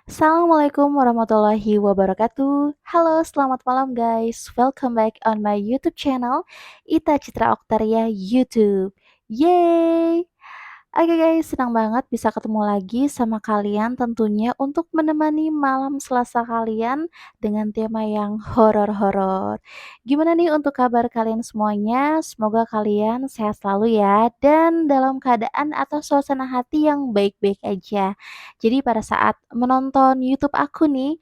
Assalamualaikum warahmatullahi wabarakatuh. Halo, selamat malam guys. Welcome back on my YouTube channel, Ita Citra Oktaria YouTube. Yeay! Oke guys, senang banget bisa ketemu lagi sama kalian tentunya untuk menemani malam Selasa kalian dengan tema yang horor-horor. Gimana nih untuk kabar kalian semuanya? Semoga kalian sehat selalu ya dan dalam keadaan atau suasana hati yang baik-baik aja. Jadi pada saat menonton YouTube aku nih,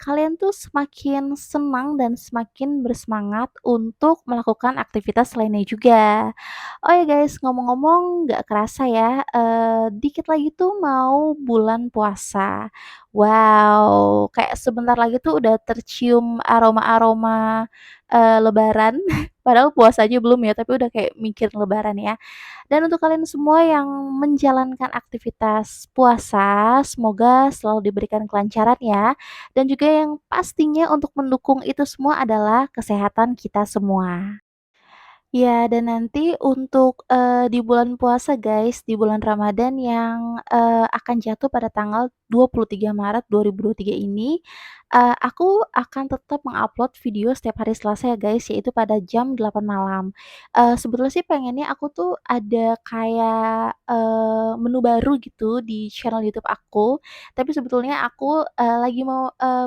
kalian tuh semakin senang dan semakin bersemangat untuk melakukan aktivitas lainnya juga. Oh ya guys, ngomong-ngomong nggak kerasa ya, dikit lagi tuh mau bulan puasa. Wow, kayak sebentar lagi tuh udah tercium aroma-aroma, lebaran, padahal puasa aja belum ya, tapi udah kayak mikir lebaran ya. Dan untuk kalian semua yang menjalankan aktivitas puasa, semoga selalu diberikan kelancaran ya. Dan juga yang pastinya untuk mendukung itu semua adalah kesehatan kita semua. Ya, dan nanti untuk, di bulan puasa guys, di bulan Ramadan yang, akan jatuh pada tanggal 23 Maret 2023 ini, aku akan tetap mengupload video setiap hari Selasa ya guys, yaitu pada jam 8 malam. Sebetulnya sih pengennya aku tuh ada kayak, menu baru gitu di channel YouTube aku, tapi sebetulnya aku, lagi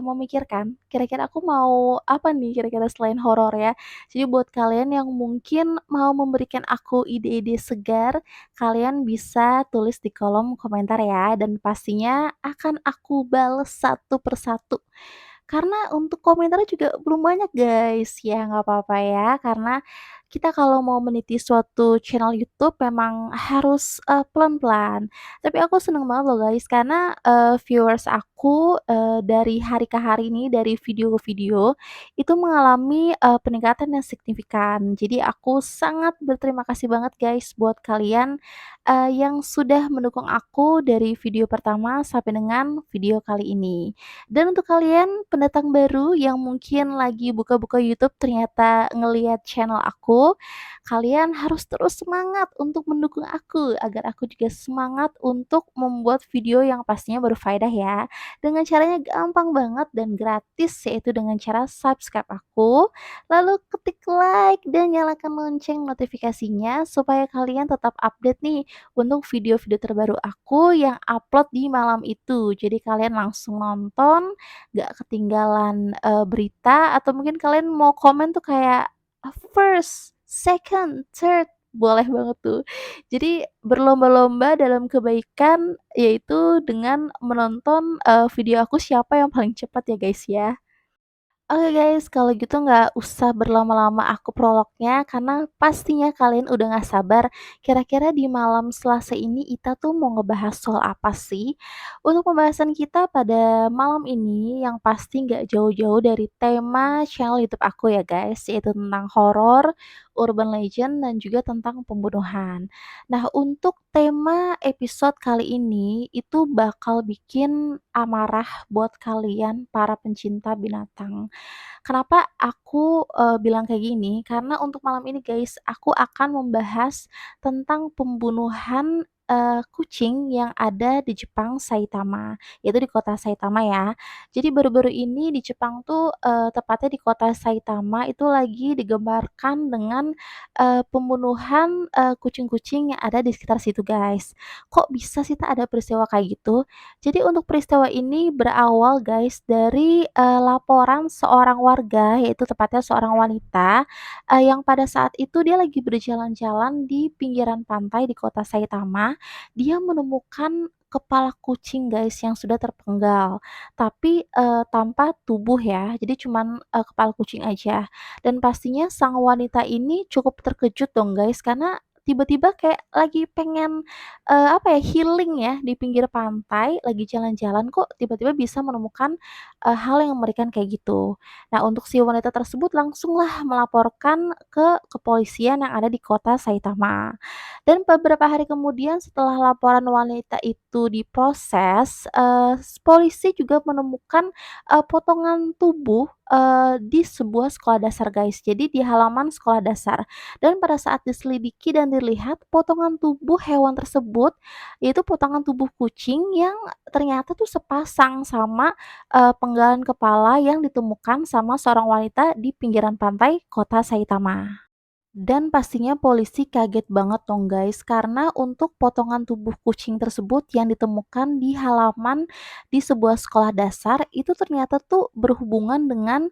memikirkan, kira-kira aku mau apa nih kira-kira selain horor ya. Jadi buat kalian yang mungkin mau memberikan aku ide-ide segar, kalian bisa tulis di kolom komentar ya, dan pastinya akan aku bales satu persatu. Karena untuk komentarnya juga belum banyak guys, ya nggak apa-apa ya, karena kita kalau mau meniti suatu channel YouTube memang harus, pelan-pelan. Tapi aku seneng banget loh guys, karena, viewers aku, dari hari ke hari ini, dari video ke video, itu mengalami, peningkatan yang signifikan. Jadi aku sangat berterima kasih banget guys buat kalian, yang sudah mendukung aku dari video pertama sampai dengan video kali ini. Dan untuk kalian pendatang baru yang mungkin lagi buka-buka YouTube ternyata ngelihat channel aku, kalian harus terus semangat untuk mendukung aku agar aku juga semangat untuk membuat video yang pastinya berfaedah ya. Dengan caranya gampang banget dan gratis, yaitu dengan cara subscribe aku, lalu ketik like dan nyalakan lonceng notifikasinya supaya kalian tetap update nih untuk video-video terbaru aku yang upload di malam itu. Jadi kalian langsung nonton, nggak ketinggalan, berita atau mungkin kalian mau komen tuh kayak, first, second, third, boleh banget tuh. Jadi berlomba-lomba dalam kebaikan, yaitu dengan menonton, video aku siapa yang paling cepat ya guys ya. Oke guys, kalau gitu nggak usah berlama-lama aku prolognya, karena pastinya kalian udah nggak sabar, kira-kira di malam Selasa ini Ita tuh mau ngebahas soal apa sih? Untuk pembahasan kita pada malam ini, yang pasti nggak jauh-jauh dari tema channel YouTube aku ya guys, yaitu tentang horor, urban legend, dan juga tentang pembunuhan. Nah, untuk tema episode kali ini, itu bakal bikin amarah buat kalian para pencinta binatang. Kenapa aku, bilang kayak gini, karena untuk malam ini guys, aku akan membahas tentang pembunuhan, kucing yang ada di Jepang, Saitama, yaitu di kota Saitama ya. Jadi baru-baru ini di Jepang tuh, tepatnya di kota Saitama itu lagi digembarkan dengan, pembunuhan, kucing-kucing yang ada di sekitar situ guys. Kok bisa sih tak ada peristiwa kayak gitu? Jadi untuk peristiwa ini berawal guys dari, laporan seorang warga, yaitu tepatnya seorang wanita, yang pada saat itu dia lagi berjalan-jalan di pinggiran pantai di kota Saitama, dia menemukan kepala kucing guys yang sudah terpenggal, tapi, tanpa tubuh ya, jadi cuman, kepala kucing aja. Dan pastinya sang wanita ini cukup terkejut dong guys, karena tiba-tiba kayak lagi pengen apa ya, healing ya di pinggir pantai, lagi jalan-jalan kok tiba-tiba bisa menemukan, hal yang mengerikan kayak gitu. Nah, untuk si wanita tersebut langsunglah melaporkan ke kepolisian yang ada di kota Saitama. Dan beberapa hari kemudian setelah laporan wanita itu diproses, polisi juga menemukan, potongan tubuh, di sebuah sekolah dasar guys, jadi di halaman sekolah dasar. Dan pada saat diselidiki dan dilihat potongan tubuh hewan tersebut, yaitu potongan tubuh kucing yang ternyata tuh sepasang sama, penggalan kepala yang ditemukan sama seorang wanita di pinggiran pantai kota Saitama. Dan pastinya polisi kaget banget dong guys, karena untuk potongan tubuh kucing tersebut yang ditemukan di halaman di sebuah sekolah dasar, itu ternyata tuh berhubungan dengan,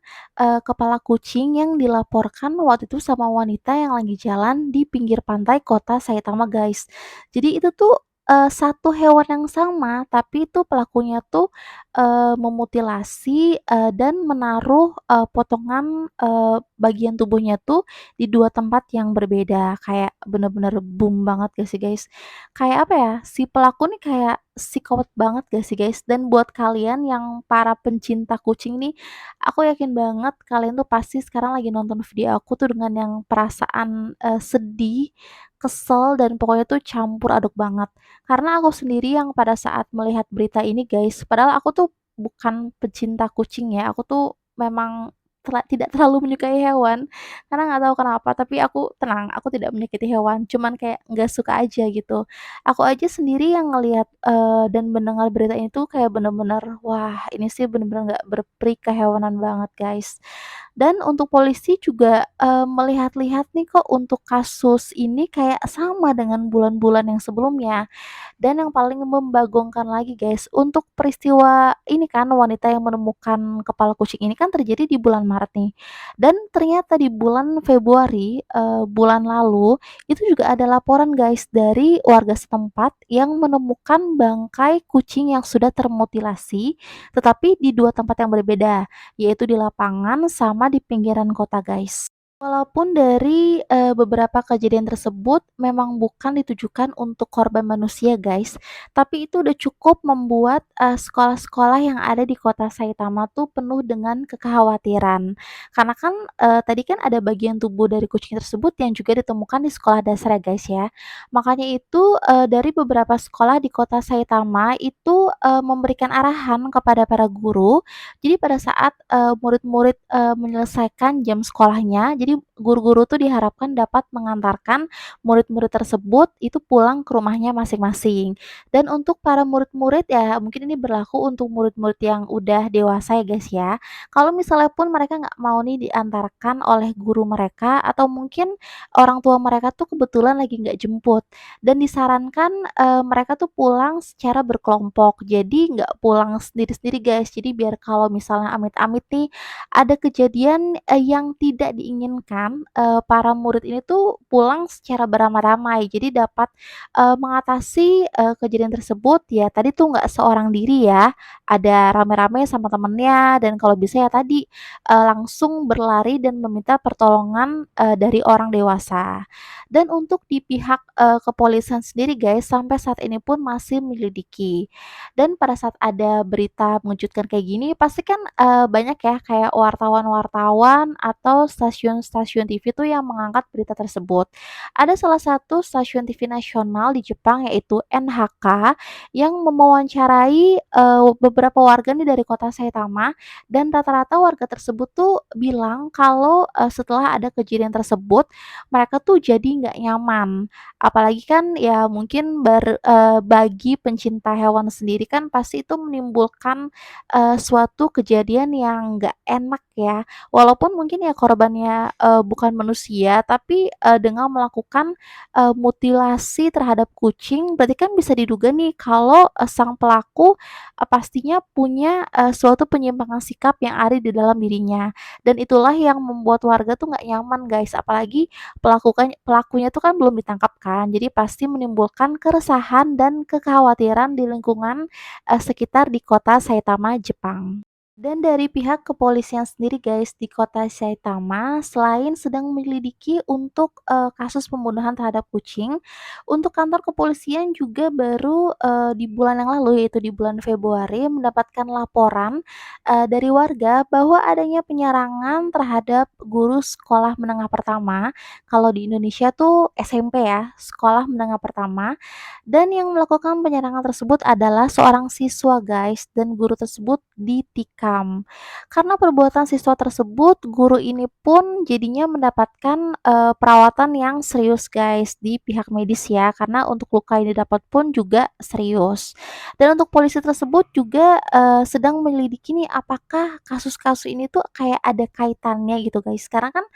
kepala kucing yang dilaporkan waktu itu sama wanita yang lagi jalan di pinggir pantai kota Saitama guys. Jadi itu tuh, satu hewan yang sama, tapi itu pelakunya tuh, memutilasi, dan menaruh, potongan, bagian tubuhnya tuh di 2 tempat yang berbeda, kayak bener-bener boom banget gak sih, guys? Kayak apa ya, si pelaku nih kayak psikopat banget gak sih, guys? Dan buat kalian yang para pencinta kucing nih, aku yakin banget kalian tuh pasti sekarang lagi nonton video aku tuh dengan yang perasaan, sedih, kesel, dan pokoknya tuh campur aduk banget. Karena aku sendiri yang pada saat melihat berita ini, guys, padahal aku tuh bukan pecinta kucing ya, aku tuh memang tidak terlalu menyukai hewan, karena nggak tahu kenapa, tapi aku tenang, aku tidak menyakiti hewan, cuman kayak nggak suka aja gitu. Aku aja sendiri yang ngelihat, dan mendengar berita ini tuh kayak bener-bener, wah ini sih bener-bener nggak berperi kehewanan banget, guys. Dan untuk polisi juga, melihat-lihat nih kok untuk kasus ini kayak sama dengan bulan-bulan yang sebelumnya. Dan yang paling membagongkan lagi guys, untuk peristiwa ini kan wanita yang menemukan kepala kucing ini kan terjadi di bulan Maret nih. Dan ternyata di bulan Februari, bulan lalu, itu juga ada laporan guys dari warga setempat yang menemukan bangkai kucing yang sudah termutilasi, tetapi di 2 tempat yang berbeda, yaitu di lapangan sama di pinggiran kota guys. Walaupun dari, beberapa kejadian tersebut memang bukan ditujukan untuk korban manusia guys, tapi itu udah cukup membuat, sekolah-sekolah yang ada di kota Saitama tuh penuh dengan kekhawatiran. Karena kan, tadi kan ada bagian tubuh dari kucing tersebut yang juga ditemukan di sekolah dasar ya guys ya. Makanya itu, dari beberapa sekolah di kota Saitama itu, memberikan arahan kepada para guru, jadi pada saat, murid-murid, menyelesaikan jam sekolahnya, jadi guru-guru tuh diharapkan dapat mengantarkan murid-murid tersebut itu pulang ke rumahnya masing-masing. Dan untuk para murid-murid ya, mungkin ini berlaku untuk murid-murid yang udah dewasa ya guys ya. Kalau misalnya pun mereka nggak mau nih diantarkan oleh guru mereka atau mungkin orang tua mereka tuh kebetulan lagi nggak jemput dan disarankan, mereka tuh pulang secara berkelompok. Jadi nggak pulang sendiri-sendiri guys. Jadi biar kalau misalnya amit-amit nih ada kejadian, yang tidak diinginkan, para murid ini tuh pulang secara beramai-ramai. Jadi dapat, mengatasi, kejadian tersebut ya tadi tuh nggak seorang diri ya, ada rame-rame sama temennya dan kalau bisa ya tadi, langsung berlari dan meminta pertolongan, dari orang dewasa. Dan untuk di pihak, kepolisian sendiri guys, sampai saat ini pun masih menyelidiki. Dan pada saat ada berita mengejutkan kayak gini, pasti kan, banyak ya kayak wartawan-wartawan atau stasiun-stasiun TV tuh yang mengangkat berita tersebut. Ada salah satu stasiun TV nasional di Jepang yaitu NHK yang mewawancarai, beberapa warga nih dari kota Saitama dan rata-rata warga tersebut tuh bilang kalau, setelah ada kejadian tersebut, mereka tuh jadi nggak nyaman. Apalagi kan ya mungkin bagi pencinta hewan sendiri kan pasti itu menimbulkan, suatu kejadian yang nggak enak ya. Walaupun mungkin ya korbannya, bukan manusia, tapi, dengan melakukan, mutilasi terhadap kucing, berarti kan bisa diduga nih kalau, sang pelaku, pastinya punya, suatu penyimpangan sikap yang ada di dalam dirinya. Dan itulah yang membuat warga tuh nggak nyaman guys, apalagi pelakunya tuh kan belum ditangkap kan, jadi pasti menimbulkan keresahan dan kekhawatiran di lingkungan, sekitar di kota Saitama, Jepang. Dan dari pihak kepolisian sendiri guys di kota Saitama, selain sedang menyelidiki untuk, kasus pembunuhan terhadap kucing, untuk kantor kepolisian juga baru, di bulan yang lalu yaitu di bulan Februari mendapatkan laporan, dari warga bahwa adanya penyerangan terhadap guru sekolah menengah pertama, kalau di Indonesia tuh SMP ya, sekolah menengah pertama, dan yang melakukan penyerangan tersebut adalah seorang siswa guys, dan guru tersebut ditikam. Karena perbuatan siswa tersebut, guru ini pun jadinya mendapatkan, perawatan yang serius guys di pihak medis ya, karena untuk luka yang didapat pun juga serius. Dan untuk polisi tersebut juga, sedang menyelidiki nih apakah kasus-kasus ini tuh kayak ada kaitannya gitu guys. Karena kan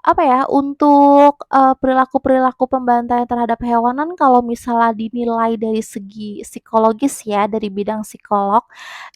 apa ya, untuk, perilaku-perilaku pembantaian terhadap hewanan kalau misalnya dinilai dari segi psikologis ya, dari bidang psikolog,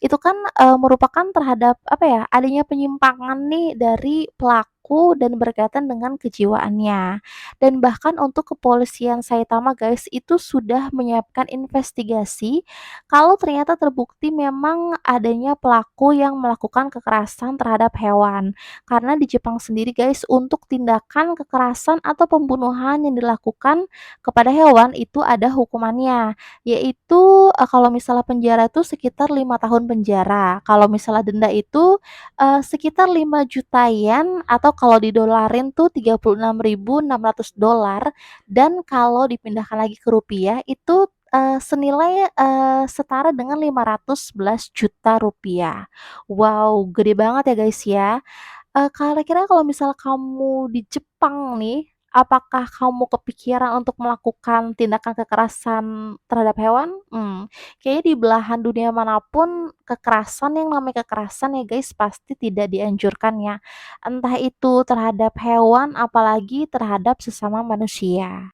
itu kan, merupakan terhadap apa ya, adanya penyimpangan nih dari pelaku dan berkaitan dengan kejiwaannya. Dan bahkan untuk kepolisian Saitama guys, itu sudah menyiapkan investigasi kalau ternyata terbukti memang adanya pelaku yang melakukan kekerasan terhadap hewan. Karena di Jepang sendiri guys, untuk tindakan kekerasan atau pembunuhan yang dilakukan kepada hewan itu ada hukumannya, yaitu, kalau misalnya penjara itu sekitar 5 tahun penjara, kalau misalnya denda itu, sekitar 5 juta yen atau kalau didolarin tuh $36.600 dan kalau dipindahkan lagi ke rupiah itu, senilai, setara dengan Rp511 juta. Wow, gede banget ya guys ya. Kira-kira kalau misal kamu di Jepang nih, apakah kamu kepikiran untuk melakukan tindakan kekerasan terhadap hewan? Kayaknya di belahan dunia manapun kekerasan yang namanya kekerasan ya guys pasti tidak dianjurkan ya. Entah itu terhadap hewan apalagi terhadap sesama manusia.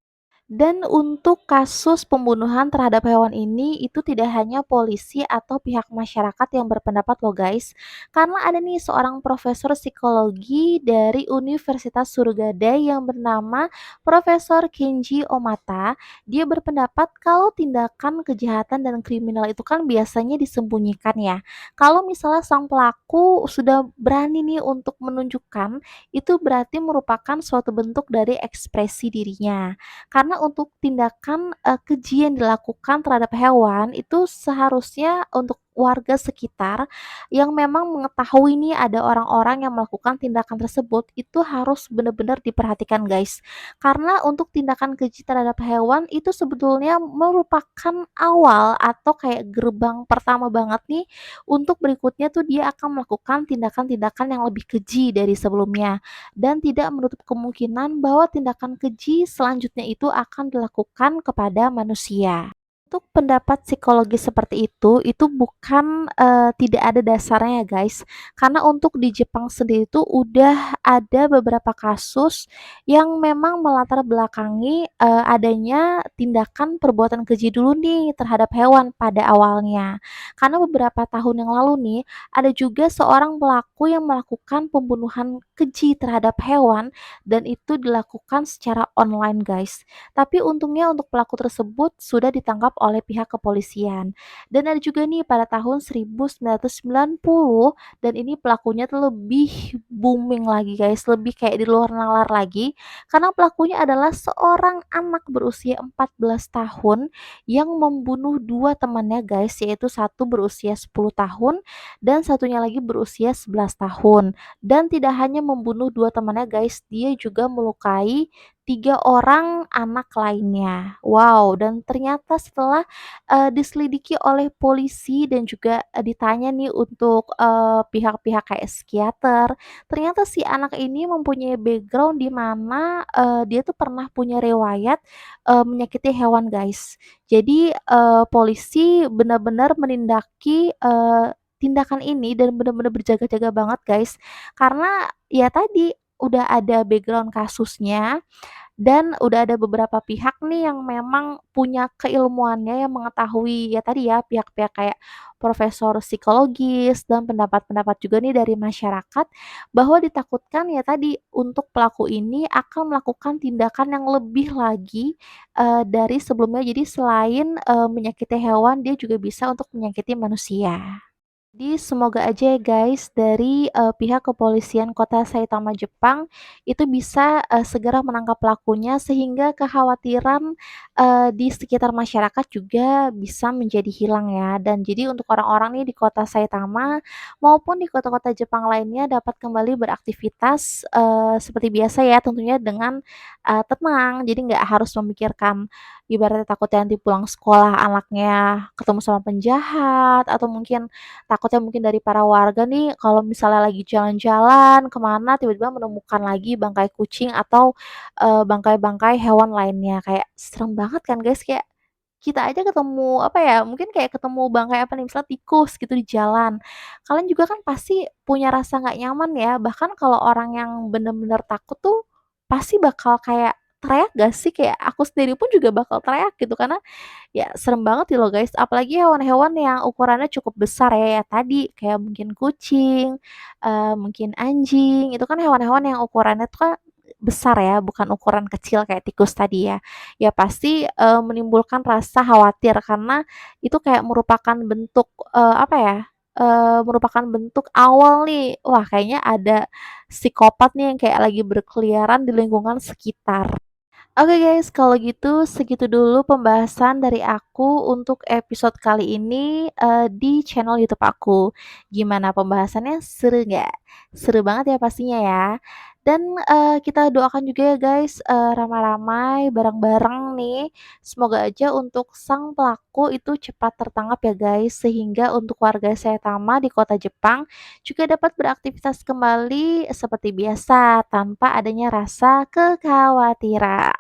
Dan untuk kasus pembunuhan terhadap hewan ini, itu tidak hanya polisi atau pihak masyarakat yang berpendapat loh guys. Karena ada nih seorang profesor psikologi dari Universitas Surgada yang bernama Profesor Kenji Omata. Dia berpendapat kalau tindakan kejahatan dan kriminal itu kan biasanya disembunyikan ya. Kalau misalnya sang pelaku sudah berani nih untuk menunjukkan, itu berarti merupakan suatu bentuk dari ekspresi dirinya. Karena untuk tindakan, keji yang dilakukan terhadap hewan itu seharusnya untuk warga sekitar yang memang mengetahui nih ada orang-orang yang melakukan tindakan tersebut, itu harus benar-benar diperhatikan guys. Karena untuk tindakan keji terhadap hewan itu sebetulnya merupakan awal atau kayak gerbang pertama banget nih untuk berikutnya tuh dia akan melakukan tindakan-tindakan yang lebih keji dari sebelumnya dan tidak menutup kemungkinan bahwa tindakan keji selanjutnya itu akan dilakukan kepada manusia. Untuk pendapat psikologi seperti itu bukan, tidak ada dasarnya ya guys. Karena untuk di Jepang sendiri itu udah ada beberapa kasus yang memang melatar belakangi, adanya tindakan perbuatan keji dulu nih terhadap hewan pada awalnya. Karena beberapa tahun yang lalu nih, ada juga seorang pelaku yang melakukan pembunuhan keji terhadap hewan dan itu dilakukan secara online guys. Tapi untungnya untuk pelaku tersebut sudah ditangkap oleh pihak kepolisian. Dan ada juga nih pada tahun 1990 dan ini pelakunya tuh lebih booming lagi guys, lebih kayak di luar nalar lagi karena pelakunya adalah seorang anak berusia 14 tahun yang membunuh dua temannya guys, yaitu satu berusia 10 tahun dan satunya lagi berusia 11 tahun. Dan tidak hanya membunuh dua temannya guys, dia juga melukai 3 orang anak lainnya. Wow, dan ternyata setelah, diselidiki oleh polisi dan juga, ditanya nih untuk, pihak-pihak kayak psikiater, ternyata si anak ini mempunyai background di mana, dia tuh pernah punya riwayat, menyakiti hewan, guys. Jadi, polisi benar-benar menindaki, tindakan ini dan benar-benar berjaga-jaga banget, guys. Karena ya tadi, udah ada background kasusnya dan udah ada beberapa pihak nih yang memang punya keilmuannya yang mengetahui ya tadi ya pihak-pihak kayak profesor psikologis dan pendapat-pendapat juga nih dari masyarakat bahwa ditakutkan ya tadi untuk pelaku ini akan melakukan tindakan yang lebih lagi, dari sebelumnya. Jadi selain, menyakiti hewan dia juga bisa untuk menyakiti manusia. Jadi semoga aja ya guys dari, pihak kepolisian kota Saitama Jepang itu bisa, segera menangkap pelakunya sehingga kekhawatiran, di sekitar masyarakat juga bisa menjadi hilang ya. Dan jadi untuk orang-orang nih di kota Saitama maupun di kota-kota Jepang lainnya dapat kembali beraktivitas, seperti biasa ya tentunya dengan, tenang. Jadi nggak harus memikirkan ibaratnya takutnya nanti pulang sekolah anaknya ketemu sama penjahat atau mungkin takutnya mungkin dari para warga nih kalau misalnya lagi jalan-jalan kemana tiba-tiba menemukan lagi bangkai kucing atau, bangkai-bangkai hewan lainnya. Kayak serem banget kan guys, kayak kita aja ketemu, apa ya, mungkin kayak ketemu bangkai apa nih, misalnya tikus gitu di jalan. Kalian juga kan pasti punya rasa nggak nyaman ya, bahkan kalau orang yang bener-bener takut tuh pasti bakal kayak teriak gak sih? Kayak aku sendiri pun juga bakal teriak gitu karena ya, serem banget sih loh guys, apalagi hewan-hewan yang ukurannya cukup besar ya, ya tadi kayak mungkin kucing, mungkin anjing, itu kan hewan-hewan yang ukurannya tuh kan besar ya, bukan ukuran kecil kayak tikus tadi ya. Ya pasti, menimbulkan rasa khawatir karena itu kayak merupakan bentuk, apa ya, merupakan bentuk awal nih, wah kayaknya ada psikopat nih yang kayak lagi berkeliaran di lingkungan sekitar. Oke guys, kalau gitu segitu dulu pembahasan dari aku untuk episode kali ini di channel YouTube aku. Gimana pembahasannya? Seru nggak? Seru banget ya pastinya ya. Dan kita doakan juga ya guys, ramai-ramai bareng-bareng nih. Semoga aja untuk sang pelaku itu cepat tertangkap ya guys, sehingga untuk warga Saitama di kota Jepang juga dapat beraktivitas kembali seperti biasa tanpa adanya rasa kekhawatiran.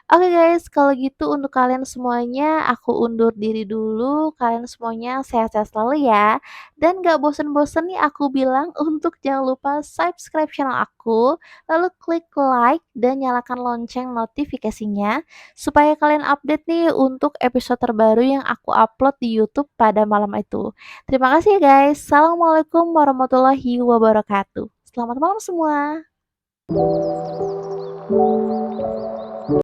Oke guys, kalau gitu untuk kalian semuanya aku undur diri dulu. Kalian semuanya sehat-sehat selalu ya. Dan gak bosen-bosen nih aku bilang untuk jangan lupa subscribe channel aku, lalu klik like dan nyalakan lonceng notifikasinya supaya kalian update nih untuk episode terbaru yang aku upload di YouTube pada malam itu. Terima kasih ya guys. Assalamualaikum warahmatullahi wabarakatuh. Selamat malam semua.